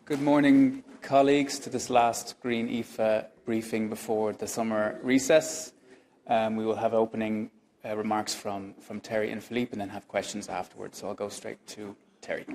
Good morning, colleagues, to this last Green EFA briefing before the summer recess. We will have opening remarks from Terry and Philippe and then have questions afterwards. So I'll go straight to Terry.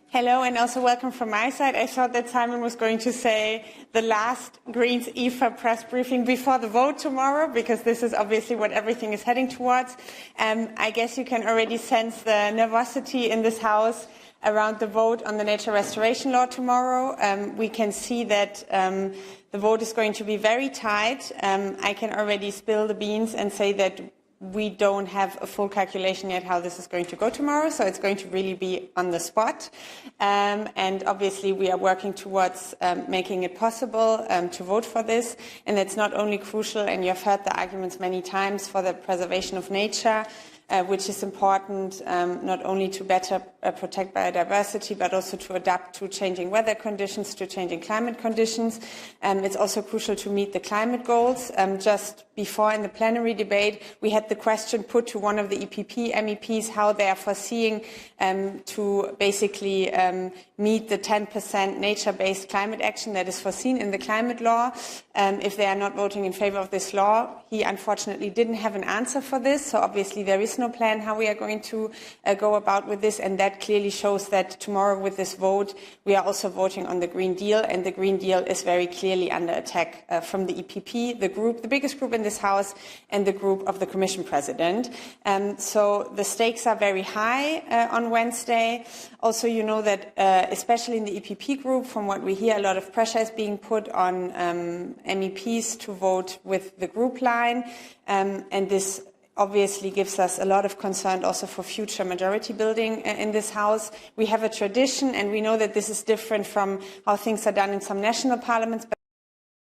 Hello, and also welcome from my side. I thought that Simon was going to say the last Greens EFA press briefing before the vote tomorrow, because this is obviously what everything is heading towards. I guess you can already sense the nervosity in this House around the vote on the nature restoration law tomorrow. We can see that the vote is going to be very tight. I can already spill the beans and say that we don't have a full calculation yet how this is going to go tomorrow, so it's going to really be on the spot. And obviously we are working towards making it possible to vote for this. And it's not only crucial, and you've heard the arguments many times, for the preservation of nature, which is important not only to better protect biodiversity, but also to adapt to changing weather conditions, to changing climate conditions. It's also crucial to meet the climate goals. Just before in the plenary debate, we had the question put to one of the EPP MEPs how they are foreseeing to basically meet the 10% nature-based climate action that is foreseen in the climate law. If they are not voting in favour of this law, he unfortunately didn't have an answer for this. So obviously there is no plan how we are going to go about with this, and that clearly shows that tomorrow with this vote we are also voting on the Green Deal, and the Green Deal is very clearly under attack from the EPP, the biggest group in this House, and the group of the Commission President. So the stakes are very high on Wednesday. Also, you know that especially in the EPP group, from what we hear, a lot of pressure is being put on MEPs to vote with the group line, and this obviously gives us a lot of concern also for future majority building in this House. We have a tradition, and we know that this is different from how things are done in some national parliaments,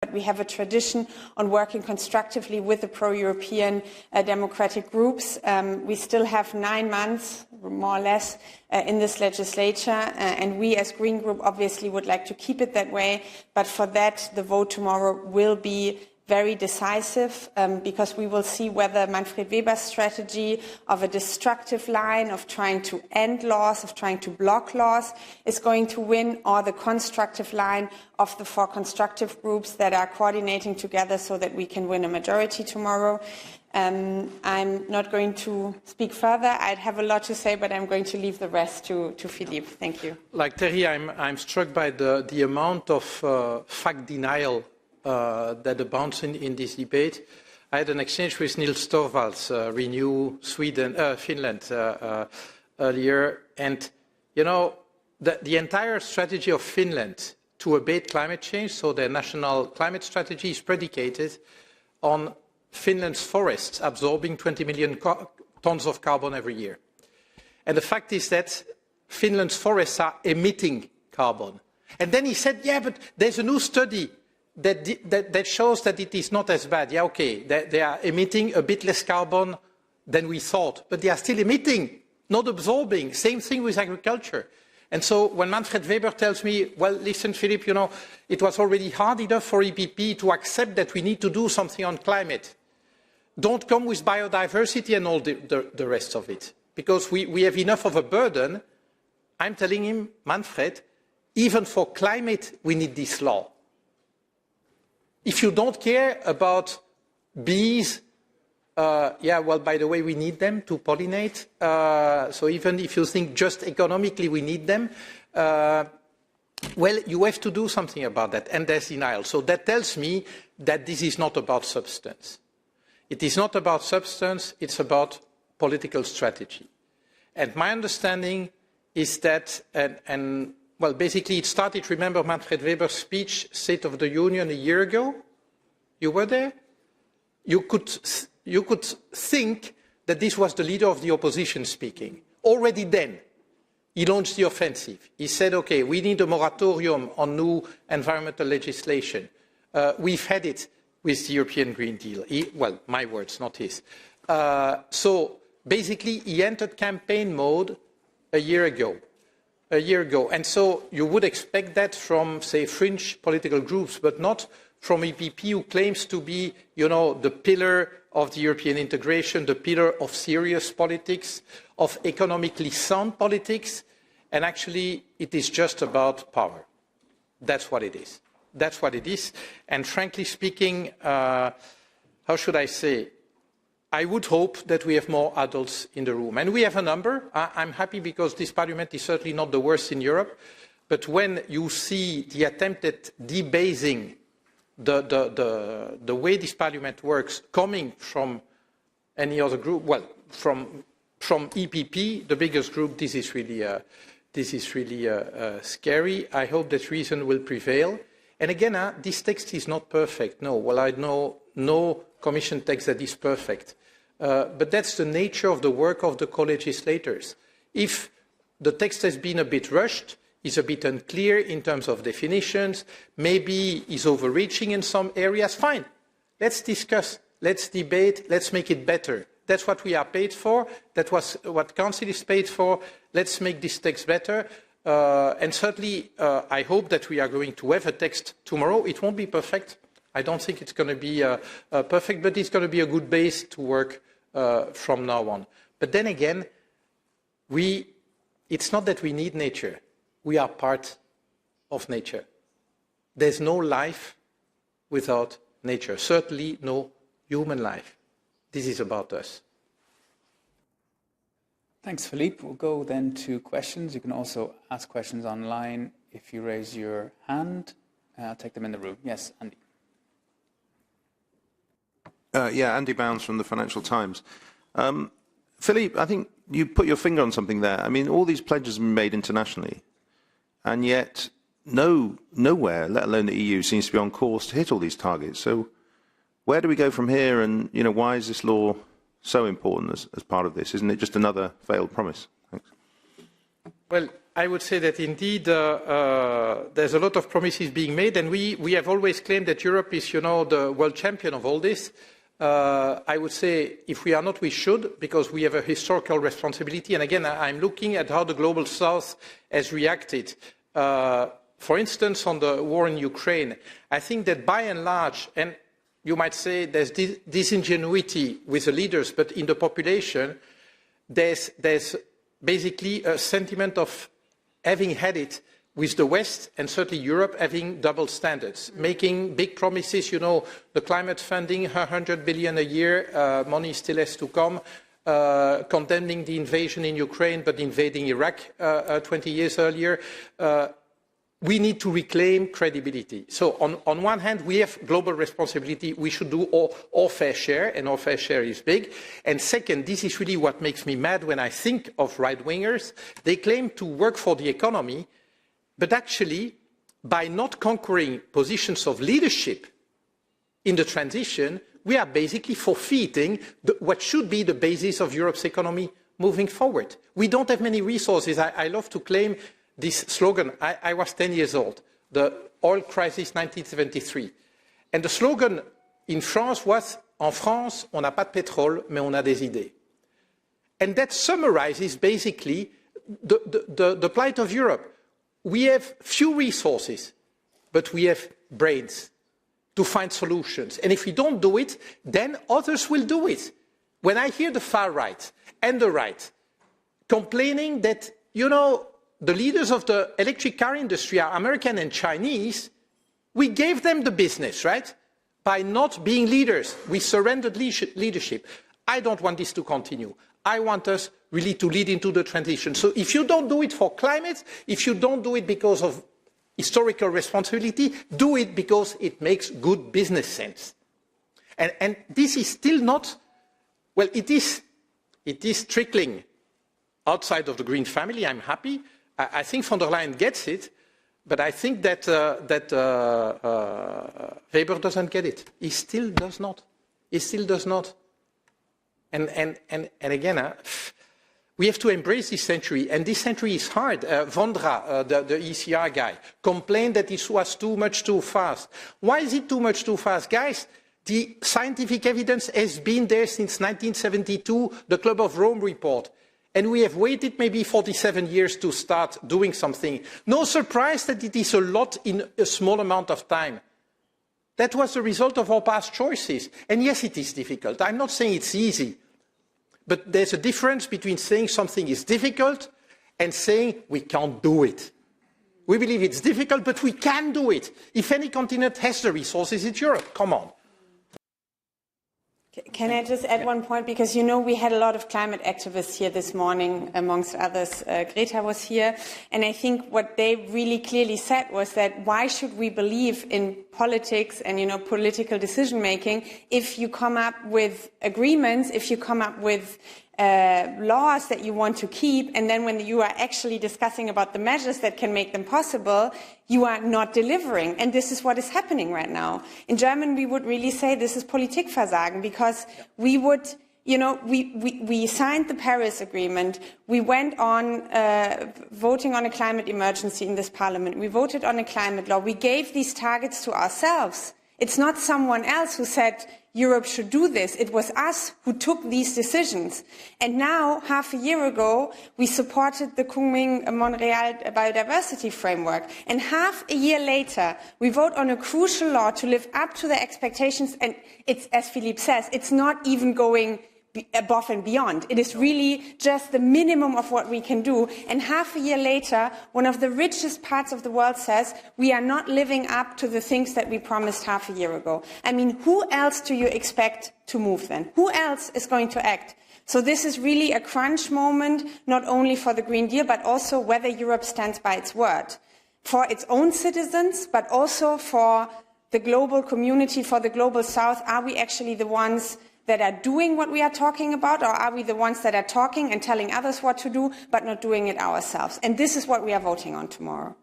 but we have a tradition on working constructively with the pro-European democratic groups. We still have 9 months, more or less, in this legislature, and we as Green Group obviously would like to keep it that way, but for that the vote tomorrow will be very decisive, because we will see whether Manfred Weber's strategy of a destructive line, of trying to end laws, of trying to block laws, is going to win, or the constructive line of the 4 constructive groups that are coordinating together so that we can win a majority tomorrow. I'm not going to speak further. I'd have a lot to say, but I'm going to leave the rest to Philippe. Thank you. Like Terry, I'm struck by the amount of fact denial that abounds in this debate. I had an exchange with Nils Torvalds, Renew Finland, earlier, and you know the entire strategy of Finland to abate climate change, so their national climate strategy, is predicated on Finland's forests absorbing 20 million tons of carbon every year. And the fact is that Finland's forests are emitting carbon. And then he said, yeah, but there's a new study that shows that it is not as bad. Yeah, okay, they are emitting a bit less carbon than we thought, but they are still emitting, not absorbing. Same thing with agriculture. And so when Manfred Weber tells me, well, listen, Philippe, you know, it was already hard enough for EPP to accept that we need to do something on climate. Don't come with biodiversity and all the rest of it, because we have enough of a burden. I'm telling him, Manfred, even for climate, we need this law. If you don't care about bees, yeah, well, by the way, we need them to pollinate. So even if you think just economically we need them, well, you have to do something about that, and there's denial. So that tells me that this is not about substance. It is not about substance, it's about political strategy. And my understanding is that, well, basically it started, remember Manfred Weber's speech, State of the Union, a year ago? You were there? You could think that this was the leader of the opposition speaking. Already then, he launched the offensive. He said, okay, we need a moratorium on new environmental legislation. We've had it with the European Green Deal. Well, my words, not his. So basically, he entered campaign mode a year ago. And so you would expect that from, say, fringe political groups, but not from EPP, who claims to be, you know, the pillar of the European integration, the pillar of serious politics, of economically sound politics, and actually it is just about power. That's what it is. That's what it is. And frankly speaking, how should I say, I would hope that we have more adults in the room. And we have a number. I'm happy because this parliament is certainly not the worst in Europe. But when you see the attempt at debasing the way this parliament works coming from any other group, well, from EPP, the biggest group, this is really scary. I hope that reason will prevail. And again, this text is not perfect. No, well, I know no Commission text that is perfect. But that's the nature of the work of the co-legislators. If the text has been a bit rushed, is a bit unclear in terms of definitions, maybe is overreaching in some areas, fine. Let's discuss, let's debate, let's make it better. That's what we are paid for. That was what Council is paid for. Let's make this text better. And certainly, I hope that we are going to have a text tomorrow. It won't be perfect. I don't think it's going to be perfect, but it's going to be a good base to work from now on. But then again, it's not that we need nature. We are part of nature. There's no life without nature, certainly no human life. This is about us. Thanks, Philippe. We'll go then to questions. You can also ask questions online if you raise your hand. I'll take them in the room. Yes, Andy. Andy Bounds from the Financial Times. Philippe, I think you put your finger on something there. I mean, all these pledges have been made internationally, and yet nowhere, let alone the EU, seems to be on course to hit all these targets. So where do we go from here, and why is this law so important as part of this? Isn't it just another failed promise? Thanks. Well, I would say that indeed there's a lot of promises being made, and we have always claimed that Europe is, the world champion of all this. I would say if we are not, we should, because we have a historical responsibility. And again, I'm looking at how the global south has reacted. For instance, on the war in Ukraine, I think that by and large, and you might say there's disingenuity with the leaders, but in the population, there's basically a sentiment of having had it with the West and certainly Europe having double standards, making big promises, the climate funding, 100 billion a year, money still has to come, condemning the invasion in Ukraine, but invading Iraq 20 years earlier. We need to reclaim credibility. So on one hand, we have global responsibility. We should do our fair share, and our fair share is big. And second, this is really what makes me mad when I think of right-wingers. They claim to work for the economy, but actually, by not conquering positions of leadership in the transition, we are basically forfeiting what should be the basis of Europe's economy moving forward. We don't have many resources. I love to claim this slogan. I was 10 years old, the oil crisis 1973. And the slogan in France was, en France, on n'a pas de pétrole, mais on a des idées. And that summarizes basically the plight of Europe. We have few resources, but we have brains to find solutions. And if we don't do it, then others will do it. When I hear the far right and the right complaining that, the leaders of the electric car industry are American and Chinese, we gave them the business, right? By not being leaders. We surrendered leadership. I don't want this to continue. I want us really to lead into the transition. So if you don't do it for climate, if you don't do it because of historical responsibility, do it because it makes good business sense. And this is still not, well, it is trickling outside of the Green family. I'm happy. I think von der Leyen gets it, but I think that Weber doesn't get it. He still does not. He still does not. And again, we have to embrace this century, and this century is hard. Vondra, the ECR guy, complained that this was too much too fast. Why is it too much too fast? Guys, the scientific evidence has been there since 1972, the Club of Rome report. And we have waited maybe 47 years to start doing something. No surprise that it is a lot in a small amount of time. That was the result of our past choices. And yes, it is difficult. I'm not saying it's easy. But there's a difference between saying something is difficult and saying we can't do it. We believe it's difficult, but we can do it. If any continent has the resources, it's Europe. Come on. Can I just add one point? Because, you know, we had a lot of climate activists here this morning, amongst others. Greta was here. And I think what they really clearly said was that why should we believe in politics and, you know, political decision-making if you come up with agreements, if you come up with laws that you want to keep, and then when you are actually discussing about the measures that can make them possible, you are not delivering. And this is what is happening right now. In German, we would really say this is Politikversagen, because we would, you know, we signed the Paris Agreement. We went on voting on a climate emergency in this parliament. We voted on a climate law. We gave these targets to ourselves. It's not someone else who said Europe should do this. It was us who took these decisions. And now, half a year ago, we supported the Kunming-Montreal biodiversity framework. And half a year later, we vote on a crucial law to live up to the expectations. And it's, as Philippe says, it's not even going above and beyond. It is really just the minimum of what we can do. And half a year later, one of the richest parts of the world says we are not living up to the things that we promised half a year ago. I mean, who else do you expect to move then? Who else is going to act? So this is really a crunch moment, not only for the Green Deal, but also whether Europe stands by its word for its own citizens, but also for the global community, for the global South. Are we actually the ones that are doing what we are talking about, or are we the ones that are talking and telling others what to do, but not doing it ourselves? And this is what we are voting on tomorrow.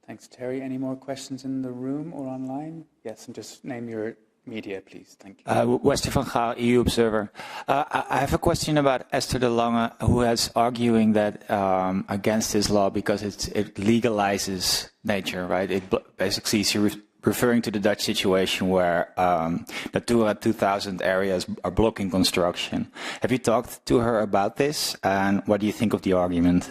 Thanks, Terry. Any more questions in the room or online? Yes, and just name your media, please. Thank you. Wester van Gaal, EU Observer. I have a question about Esther de Lange, who is arguing that against this law because it legalizes nature, right? It basically referring to the Dutch situation where the Natura 2000 areas are blocking construction. Have you talked to her about this, and what do you think of the argument?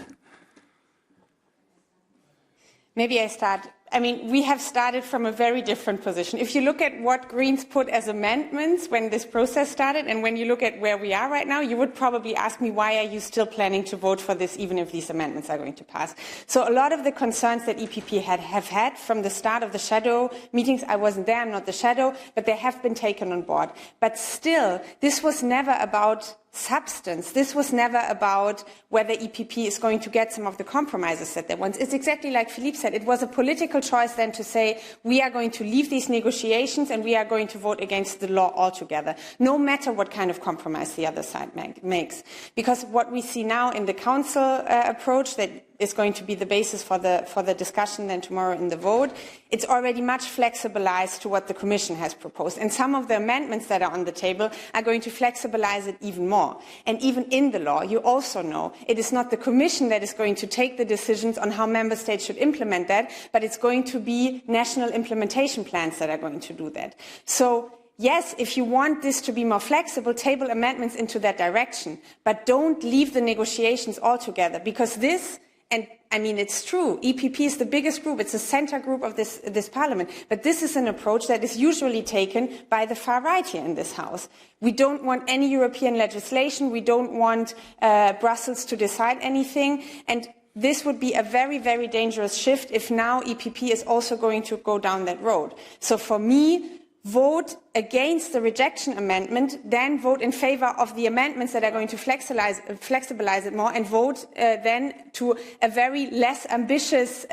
Maybe I start. I mean, we have started from a very different position. If you look at what Greens put as amendments when this process started, and when you look at where we are right now, you would probably ask me, why are you still planning to vote for this, even if these amendments are going to pass? So a lot of the concerns that EPP have had from the start of the shadow meetings, I wasn't there, I'm not the shadow, but they have been taken on board. But still, this was never about substance. This was never about whether EPP is going to get some of the compromises that they want. It's exactly like Philippe said. It was a political choice then to say we are going to leave these negotiations and we are going to vote against the law altogether, no matter what kind of compromise the other side makes. Because what we see now in the Council approach that is going to be the basis for the discussion then tomorrow in the vote, it's already much flexibilized to what the Commission has proposed. And some of the amendments that are on the table are going to flexibilize it even more. And even in the law, you also know it is not the Commission that is going to take the decisions on how Member States should implement that, but it's going to be national implementation plans that are going to do that. So yes, if you want this to be more flexible, table amendments into that direction, but don't leave the negotiations altogether, because this, and I mean, it's true, EPP is the biggest group, it's the center group of this parliament, but this is an approach that is usually taken by the far right here in this house. We don't want any European legislation, we don't want Brussels to decide anything, and this would be a very, very dangerous shift if now EPP is also going to go down that road. So for me, vote against the rejection amendment, then vote in favor of the amendments that are going to flexibilize it more, and vote then to a very less ambitious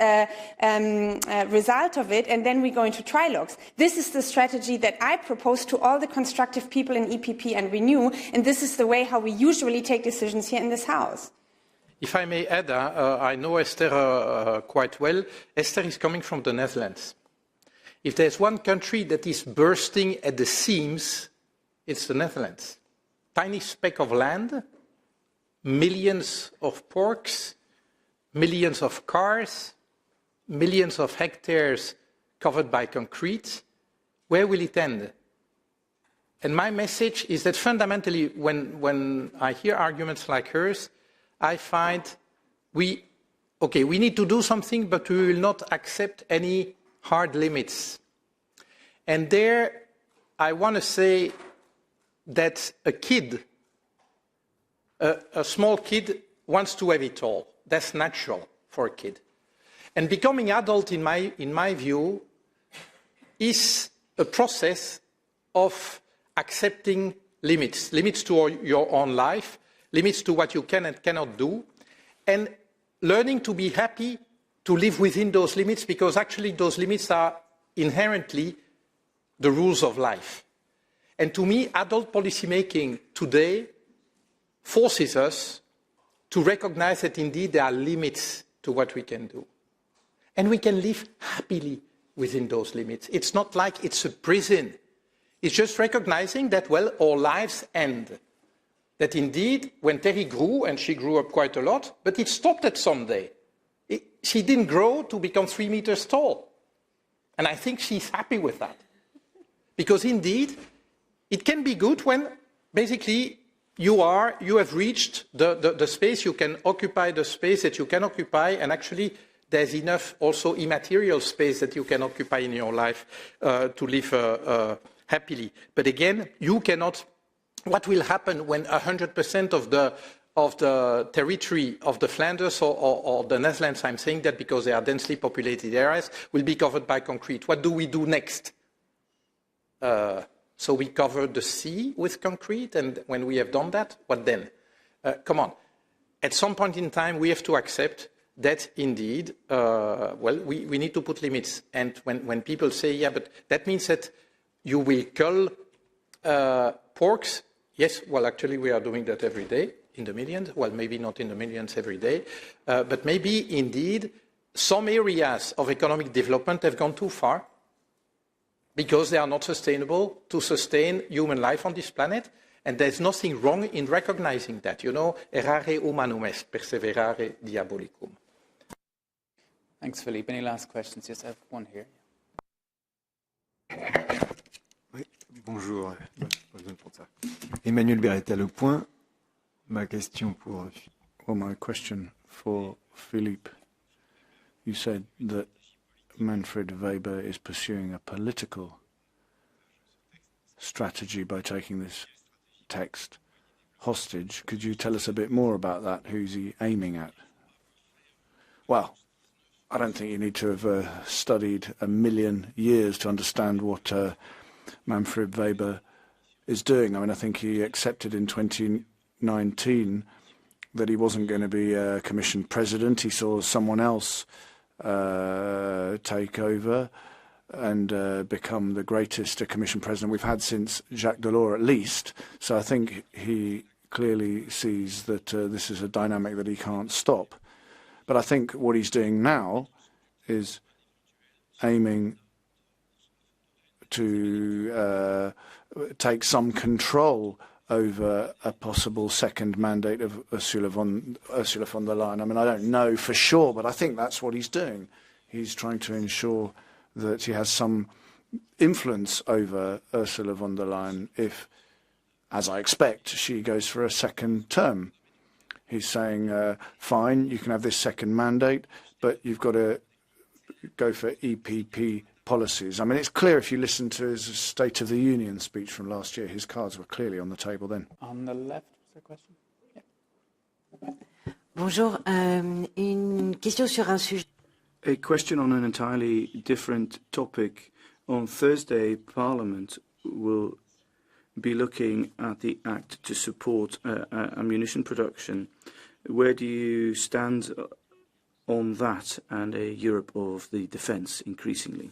result of it, and then we go into trilogues. This is the strategy that I propose to all the constructive people in EPP and Renew, and this is the way how we usually take decisions here in this House. If I may add, I know Esther quite well. Esther is coming from the Netherlands. If there's one country that is bursting at the seams, it's the Netherlands. Tiny speck of land, millions of porks, millions of cars, millions of hectares covered by concrete. Where will it end? And my message is that fundamentally, when I hear arguments like hers, I find we need to do something, but we will not accept any hard limits. And there, I want to say that a kid, a small kid, wants to have it all. That's natural for a kid. And becoming adult, in my view, is a process of accepting limits to your own life, limits to what you can and cannot do, and learning to be happy to live within those limits, because actually those limits are inherently the rules of life. And to me, adult policymaking today forces us to recognize that indeed there are limits to what we can do. And we can live happily within those limits. It's not like it's a prison. It's just recognizing that, well, our lives end. That indeed, when Terry grew, and she grew up quite a lot, but it stopped at some day. She didn't grow to become 3 meters tall. And I think she's happy with that. Because indeed, it can be good when basically you have reached the space, you can occupy the space that you can occupy, and actually there's enough also immaterial space that you can occupy in your life to live happily. But again, you cannot, what will happen when 100% of the territory of the Flanders or the Netherlands, I'm saying that because they are densely populated areas, will be covered by concrete? What do we do next? So we cover the sea with concrete, and when we have done that, what then? Come on. At some point in time, we have to accept that indeed, we need to put limits. And when people say, yeah, but that means that you will cull porks, yes, well, actually, we are doing that every day in the millions. Well, maybe not in the millions every day, but maybe indeed some areas of economic development have gone too far because they are not sustainable to sustain human life on this planet. And there's nothing wrong in recognizing that. You know, errare humanum est, perseverare diabolicum. Thanks, Philippe. Any last questions? Yes, I have one here. Oui, bonjour. Emmanuel Beretta, Le Point. Ma question pour... Well, my question for Philippe. You said that Manfred Weber is pursuing a political strategy by taking this text hostage. Could you tell us a bit more about that? Who's he aiming at? Well, I don't think you need to have studied a million years to understand what Manfred Weber is doing. I mean, I think he accepted in 2019 that he wasn't going to be a Commission president. He saw someone else take over and become the greatest Commission president we've had since Jacques Delors, at least. So I think he clearly sees that this is a dynamic that he can't stop. But I think what he's doing now is aiming to take some control over a possible second mandate of Ursula von der Leyen. I mean, I don't know for sure, but I think that's what he's doing. He's trying to ensure that he has some influence over Ursula von der Leyen if, as I expect, she goes for a second term. He's saying, fine, you can have this second mandate, but you've got to go for EPP policies. I mean, it's clear if you listen to his State of the Union speech from last year, his cards were clearly on the table then. On the left, is there a question? Yeah. Bonjour. Une question sur un sujet. A question on an entirely different topic. On Thursday, Parliament will be looking at the Act to support ammunition production. Where do you stand on that and a Europe of the defence increasingly?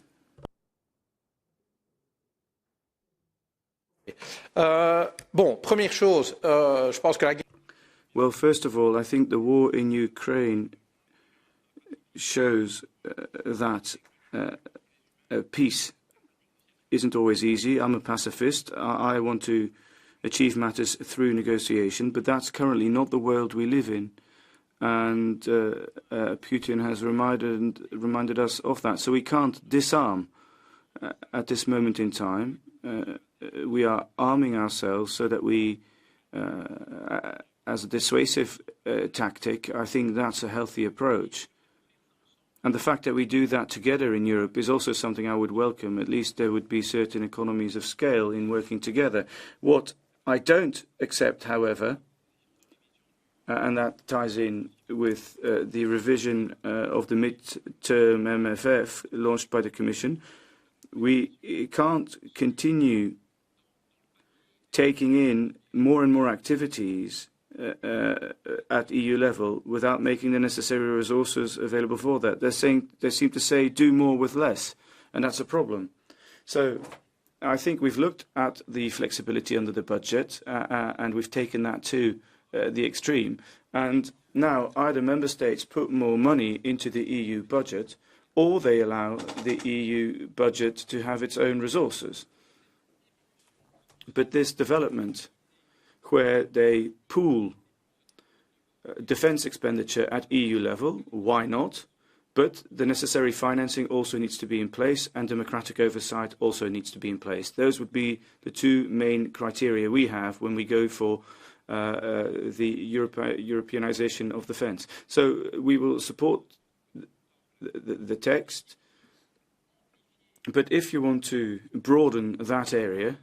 Bon, première chose, je pense que la... Well, first of all, I think the war in Ukraine shows that peace isn't always easy. I'm a pacifist. I want to achieve matters through negotiation, but that's currently not the world we live in. And Putin has reminded us of that. So we can't disarm at this moment in time. We are arming ourselves so that we, as a dissuasive tactic, I think that's a healthy approach. And the fact that we do that together in Europe is also something I would welcome. At least there would be certain economies of scale in working together. What I don't accept, however, and that ties in with the revision of the mid-term MFF launched by the Commission. We can't continue taking in more and more activities at EU level without making the necessary resources available for that. They seem to say do more with less, and that's a problem. So I think we've looked at the flexibility under the budget and we've taken that to the extreme. And now either member states put more money into the EU budget or they allow the EU budget to have its own resources. But this development where they pool defence expenditure at EU level, why not? But the necessary financing also needs to be in place and democratic oversight also needs to be in place. Those would be the two main criteria we have when we go for the Europeanisation of defence. So we will support the text, but if you want to broaden that area,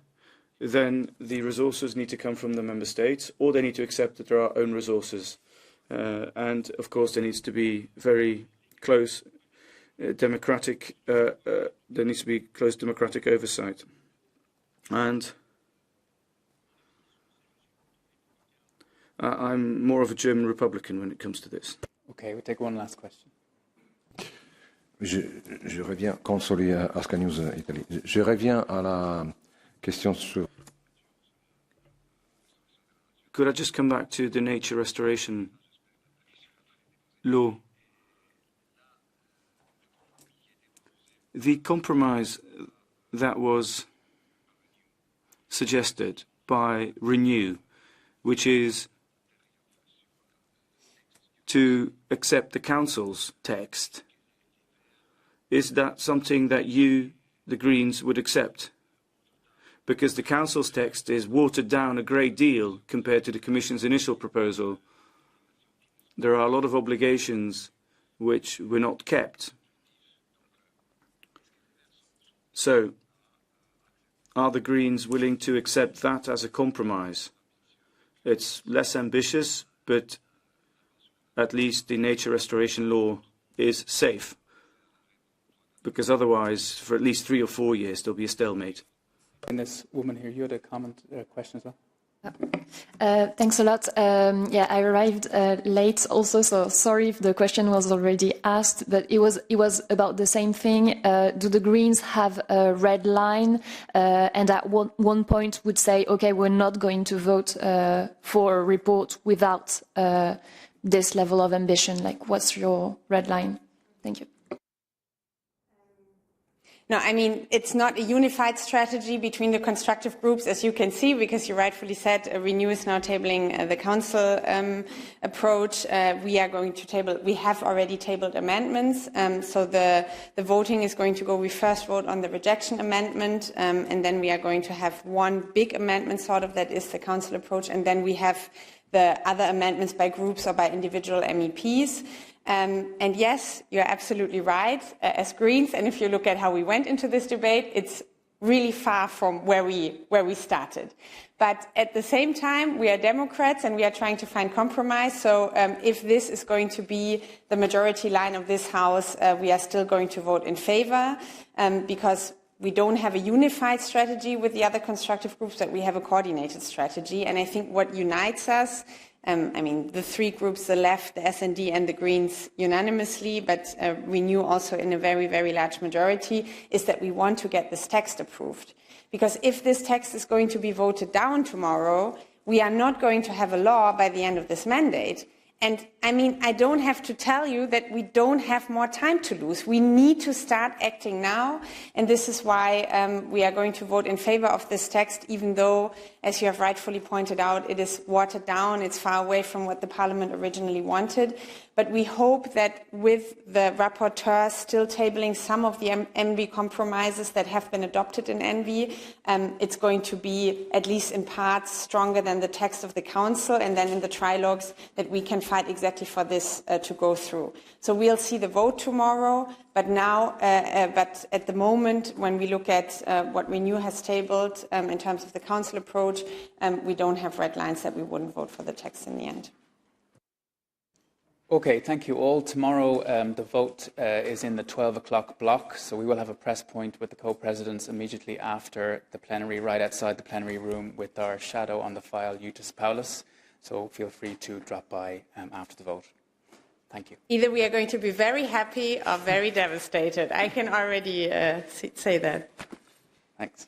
then the resources need to come from the member states, or they need to accept that there are own resources. And, of course, there needs to be very close democratic, there needs to be close democratic oversight. And I'm more of a German Republican when it comes to this. Okay, we'll take one last question. Je reviens, consoli Asca News Italy. Je reviens à la question sur. Could I just come back to the nature restoration law? The compromise that was suggested by Renew, which is to accept the Council's text, is that something that you, the Greens, would accept? Because the Council's text is watered down a great deal compared to the Commission's initial proposal. There are a lot of obligations which were not kept. So, are the Greens willing to accept that as a compromise? It's less ambitious, but at least the nature restoration law is safe. Because otherwise, for at least 3 or 4 years, there'll be a stalemate. And this woman here, you had a comment, question as well? Thanks a lot. Yeah, I arrived late also, so sorry if the question was already asked, but it was about the same thing. Do the Greens have a red line and at one point would say, okay, we're not going to vote for a report without this level of ambition? Like, what's your red line? Thank you. No, I mean, it's not a unified strategy between the constructive groups, as you can see, because you rightfully said Renew is now tabling the Council approach. We have already tabled amendments. So the voting is going to go, we first vote on the rejection amendment, and then we are going to have one big amendment, sort of, that is the Council approach, and then we have the other amendments by groups or by individual MEPs. And yes, you're absolutely right, as Greens, and if you look at how we went into this debate, it's really far from where we started. But at the same time, we are Democrats and we are trying to find compromise. So if this is going to be the majority line of this House, we are still going to vote in favor, because we don't have a unified strategy with the other constructive groups, but we have a coordinated strategy. And I think what unites us, I mean, the three groups, the left, the SD and the Greens unanimously, but Renew also in a very, very large majority, is that we want to get this text approved. Because if this text is going to be voted down tomorrow, we are not going to have a law by the end of this mandate. And I mean, I don't have to tell you that we don't have more time to lose. We need to start acting now. And this is why we are going to vote in favor of this text, even though, as you have rightfully pointed out, it is watered down. It's far away from what the Parliament originally wanted. But we hope that with the rapporteur still tabling some of the ENVI compromises that have been adopted in ENVI, it's going to be, at least in parts, stronger than the text of the Council, and then in the trilogues that we can fight exactly for this to go through. So we'll see the vote tomorrow, but now, but at the moment, when we look at what Renew has tabled in terms of the Council approach, we don't have red lines that we wouldn't vote for the text in the end. Okay, thank you all. Tomorrow the vote is in the 12 o'clock block, so we will have a press point with the co-presidents immediately after the plenary, right outside the plenary room with our shadow on the file, Eutis Paulus. So feel free to drop by after the vote. Thank you. Either we are going to be very happy or very devastated. I can already say that. Thanks.